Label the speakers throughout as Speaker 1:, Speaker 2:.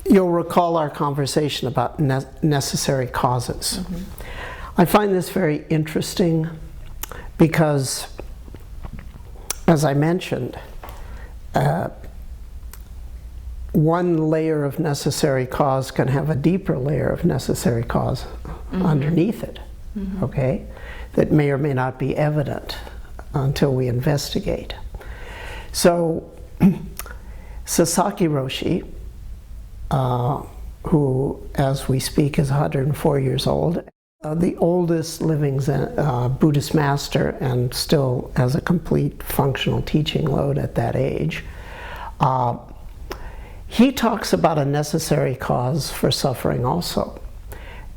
Speaker 1: you'll recall our conversation about necessary causes. I find this very interesting because, as I mentioned, one layer of necessary cause can have a deeper layer of necessary cause underneath it, okay, that may or may not be evident until we investigate. So Sasaki Roshi, who as we speak is 104 years old, the oldest living Buddhist master and still has a complete functional teaching load at that age, he talks about a necessary cause for suffering also.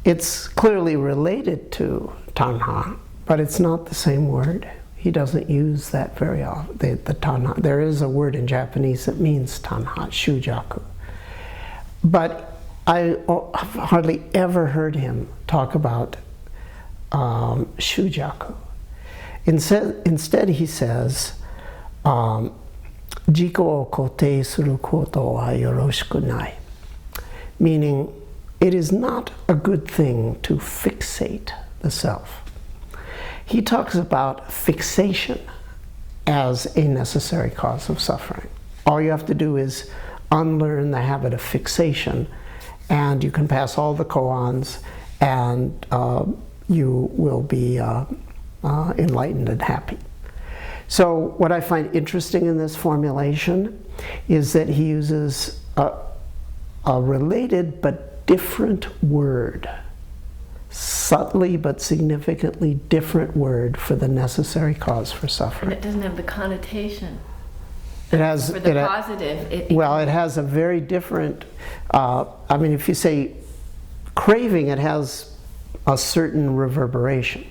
Speaker 1: It's clearly related to Tanha, but it's not the same word. He doesn't use that very often, the Tanha. There is a word in Japanese that means Tanha, shujaku. But I have hardly ever heard him talk about shujaku. Instead he says, jiko o kote suru koto wa yoroshiku nai, meaning it is not a good thing to fixate the self. He talks about fixation as a necessary cause of suffering. All you have to do is unlearn the habit of fixation, and you can pass all the koans, and you will be enlightened and happy. So what I find interesting in this formulation is that he uses a related but different word, subtly but significantly different word for the necessary cause for suffering.
Speaker 2: And it doesn't have the connotation.
Speaker 1: It has,
Speaker 2: for the positive.
Speaker 1: Well, it has a very different, I mean, if you say craving, it has a certain reverberation.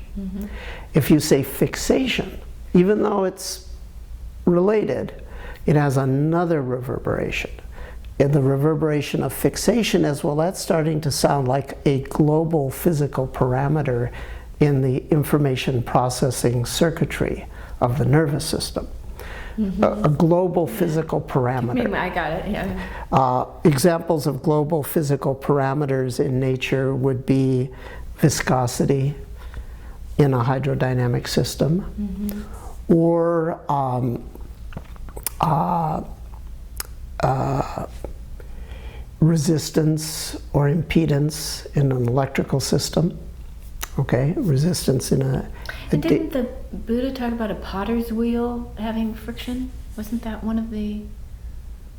Speaker 1: If you say fixation, even though it's related, it has another reverberation. And the reverberation of fixation is, well, that's starting to sound like a global physical parameter in the information processing circuitry of the nervous system. A global physical parameter.
Speaker 2: I got it, yeah.
Speaker 1: Examples of global physical parameters in nature would be viscosity in a hydrodynamic system, or resistance or impedance in an electrical system. Okay, resistance in a...
Speaker 2: And didn't the Buddha talk about a potter's wheel having friction? Wasn't that one of the...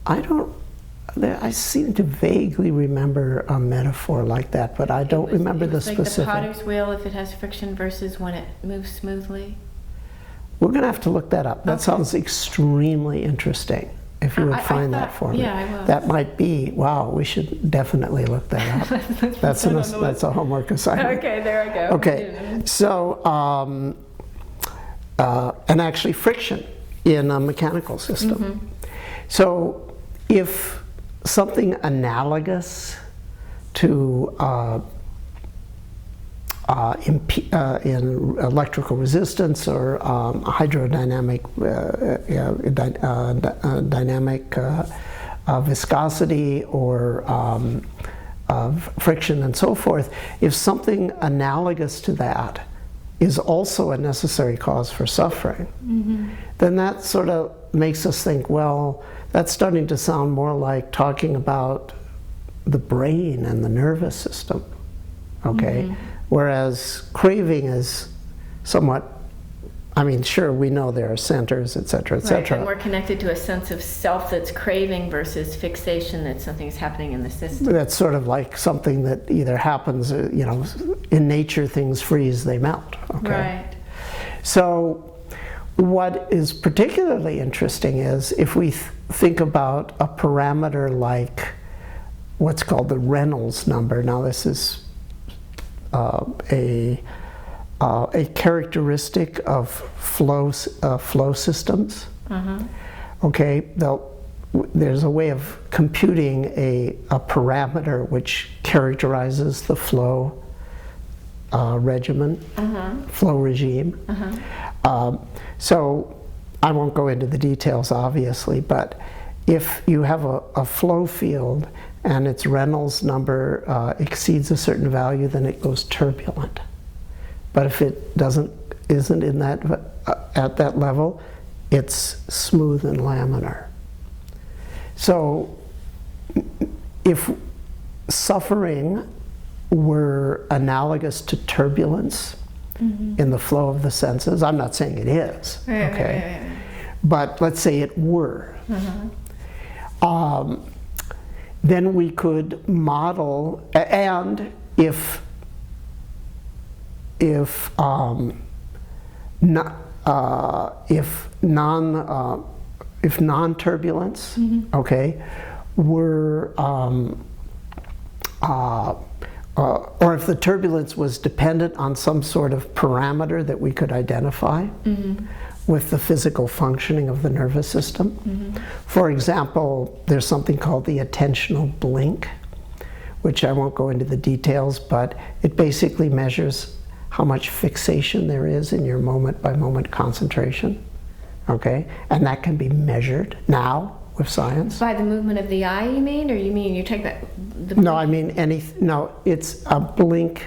Speaker 1: I seem to vaguely remember a metaphor like that, but I don't remember the specific.
Speaker 2: Like the potter's wheel, if it has friction versus when it moves smoothly?
Speaker 1: We're going to have to look that up. That sounds extremely interesting. If you would find that for me.
Speaker 2: Yeah, I will.
Speaker 1: That might be, wow, we should definitely look that up. That's a homework assignment.
Speaker 2: Okay, there I go.
Speaker 1: Okay, so, and actually friction in a mechanical system. So if something analogous to in electrical resistance or hydrodynamic dynamic viscosity or friction and so forth, if something analogous to that is also a necessary cause for suffering, then that sort of makes us think, well, that's starting to sound more like talking about the brain and the nervous system, okay? Whereas craving is somewhat, I mean, sure, we know there are centers, et cetera, et cetera.
Speaker 2: Right, and we're connected to a sense of self that's craving versus fixation that something's happening in the system.
Speaker 1: That's sort of like something that either happens, you know, in nature things freeze, they melt, okay?
Speaker 2: Right.
Speaker 1: So what is particularly interesting is if we think about a parameter like what's called the Reynolds number. Now this is a characteristic of flow systems. Okay, there's a way of computing a parameter which characterizes the flow regimen, flow regime. So I won't go into the details, obviously, but if you have a flow field and its Reynolds number exceeds a certain value, then it goes turbulent. But if it isn't in that at that level, it's smooth and laminar. So if suffering were analogous to turbulence in the flow of the senses, I'm not saying it is, okay?
Speaker 2: Right.
Speaker 1: But let's say it were. Then we could model, and if non-turbulence, okay, were, or if the turbulence was dependent on some sort of parameter that we could identify with the physical functioning of the nervous system. For example, there's something called the attentional blink, which I won't go into the details, but it basically measures how much fixation there is in your moment-by-moment concentration, okay? And that can be measured now with science.
Speaker 2: By the movement of the eye, you mean? Or you mean you're talking about the
Speaker 1: No, I mean no, it's a blink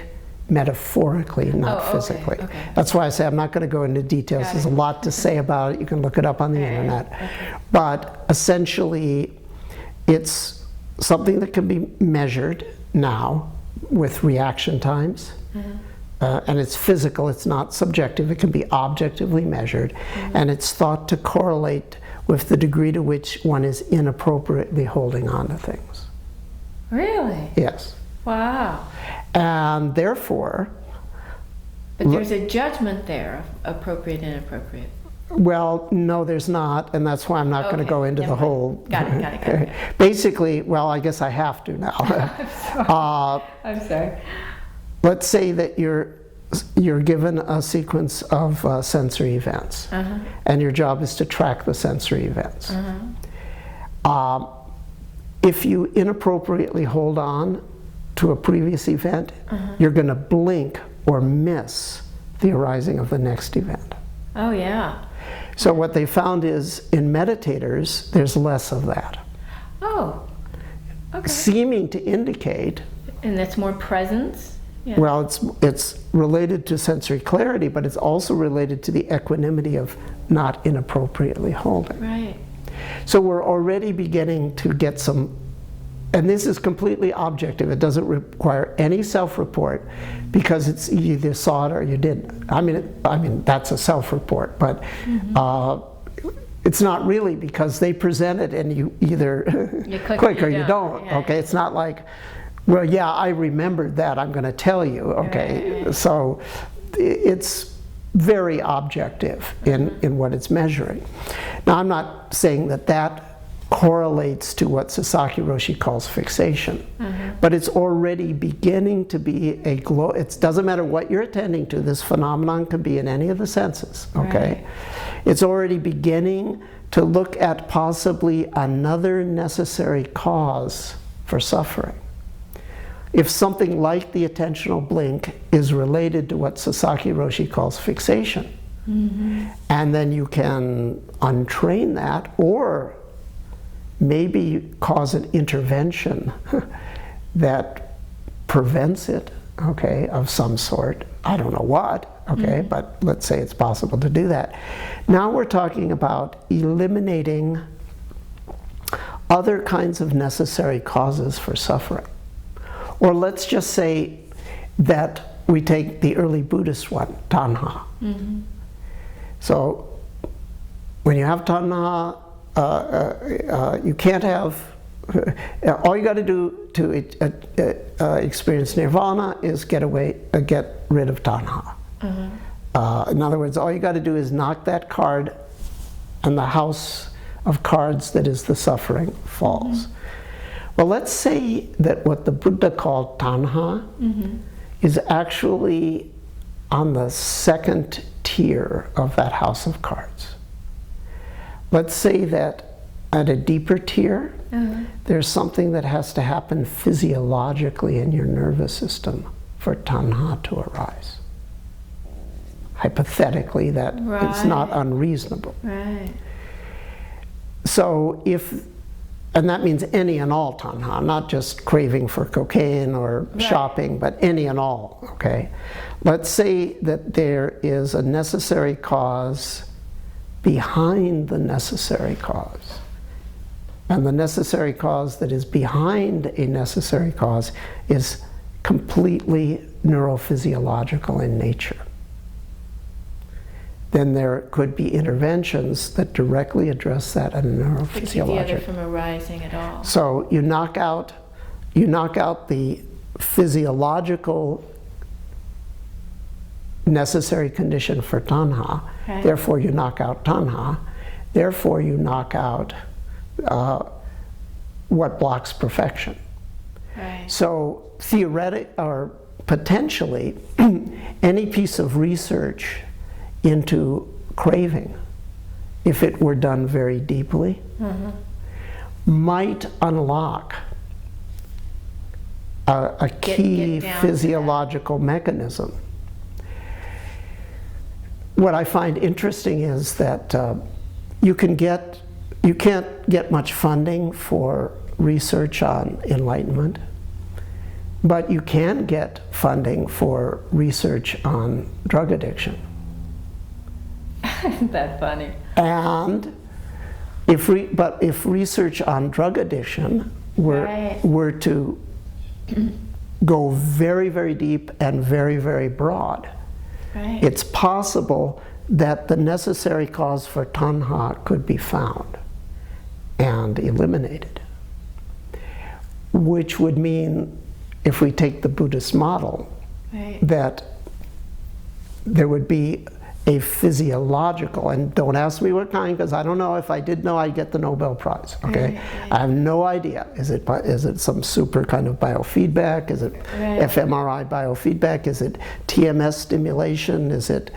Speaker 1: metaphorically, not physically.
Speaker 2: Okay.
Speaker 1: That's why I say I'm not going to go into details. There's a lot to say about it. You can look it up on the internet. But essentially, it's something that can be measured now with reaction times. And it's physical, it's not subjective, it can be objectively measured. And it's thought to correlate with the degree to which one is inappropriately holding on to things.
Speaker 2: Really?
Speaker 1: Yes.
Speaker 2: Wow.
Speaker 1: And therefore...
Speaker 2: But there's a judgment there of appropriate and inappropriate.
Speaker 1: Well, no, there's not, and that's why I'm not going to go into the whole...
Speaker 2: Got it.
Speaker 1: Basically, well, I guess I have to now.
Speaker 2: I'm sorry.
Speaker 1: Let's say that you're given a sequence of sensory events, and your job is to track the sensory events. If you inappropriately hold on to a previous event, you're going to blink or miss the arising of the next event.
Speaker 2: Oh, yeah.
Speaker 1: So what they found is in meditators, there's less of that.
Speaker 2: Oh, okay.
Speaker 1: Seeming to indicate...
Speaker 2: And that's more presence? Yeah.
Speaker 1: Well, it's related to sensory clarity, but it's also related to the equanimity of not inappropriately holding.
Speaker 2: Right.
Speaker 1: So we're already beginning to get some, and this is completely objective. It doesn't require any self-report because it's you either saw it or you didn't. I mean that's a self-report, but it's not really because they present it and you either
Speaker 2: you
Speaker 1: click or you don't.
Speaker 2: Yeah.
Speaker 1: Okay, it's not like, well, yeah, I remembered that, I'm going to tell you, okay?
Speaker 2: Right.
Speaker 1: So it's very objective in what it's measuring. Now, I'm not saying that correlates to what Sasaki Roshi calls fixation, but it's already beginning to be it doesn't matter what you're attending to, this phenomenon can be in any of the senses, okay? Right. It's already beginning to look at possibly another necessary cause for suffering. If something like the attentional blink is related to what Sasaki Roshi calls fixation, and then you can untrain that or maybe cause an intervention that prevents it, okay, of some sort. I don't know what, okay, but let's say it's possible to do that. Now we're talking about eliminating other kinds of necessary causes for suffering. Or let's just say that we take the early Buddhist one, Tanha. So when you have Tanha, you can't have, all you got to do to experience nirvana is get rid of Tanha. In other words, all you got to do is knock that card and the house of cards that is the suffering falls. Well, let's say that what the Buddha called Tanha is actually on the second tier of that house of cards. Let's say that at a deeper tier, there's something that has to happen physiologically in your nervous system for Tanha to arise. Hypothetically, that it's not unreasonable.
Speaker 2: Right.
Speaker 1: So if and that means any and all tanha, not just craving for cocaine or shopping, but any and all, okay? Let's say that there is a necessary cause behind the necessary cause. And the necessary cause that is behind a necessary cause is completely neurophysiological in nature. Then there could be interventions that directly address that at a neurophysiological.
Speaker 2: To keep the other from arising at all.
Speaker 1: So you knock out the physiological necessary condition for tanha, therefore you knock out tanha, therefore you knock out what blocks perfection.
Speaker 2: Right.
Speaker 1: So or potentially any piece of research into craving, if it were done very deeply, might unlock a key physiological mechanism. What I find interesting is that you can't get much funding for research on enlightenment, but you can get funding for research on drug addiction.
Speaker 2: Isn't that funny?
Speaker 1: And if research on drug addiction were to go very, very deep and very, very broad, it's possible that the necessary cause for tanha could be found and eliminated. Which would mean, if we take the Buddhist model, that there would be a physiological, and don't ask me what kind, because I don't know. If I did know, I'd get the Nobel Prize, okay? I have no idea. Is it some super kind of biofeedback? Is it fMRI biofeedback? Is it TMS stimulation? Is it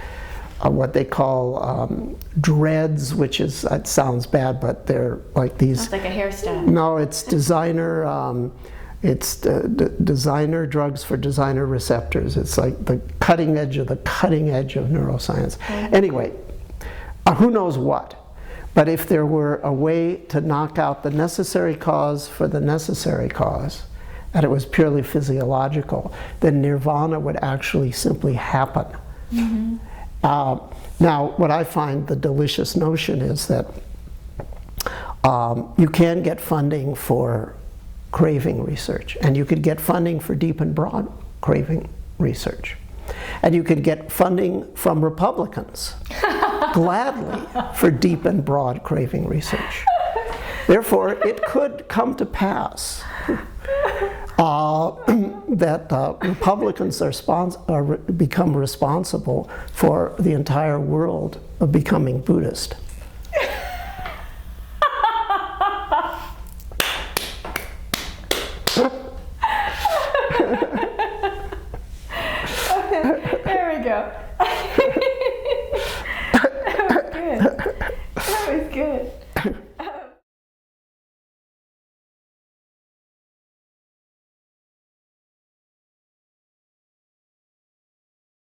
Speaker 1: what they call dreads, which is, it sounds bad, but they're like these.
Speaker 2: Sounds like a hairstyle.
Speaker 1: No, it's designer. It's designer drugs for designer receptors. It's like the cutting edge of neuroscience. Anyway, who knows what? But if there were a way to knock out the necessary cause for the necessary cause, and it was purely physiological, then nirvana would actually simply happen. Now, what I find the delicious notion is that you can get funding for craving research, and you could get funding for deep and broad craving research, and you could get funding from Republicans gladly for deep and broad craving research. Therefore, it could come to pass that Republicans become responsible for the entire world of becoming Buddhist.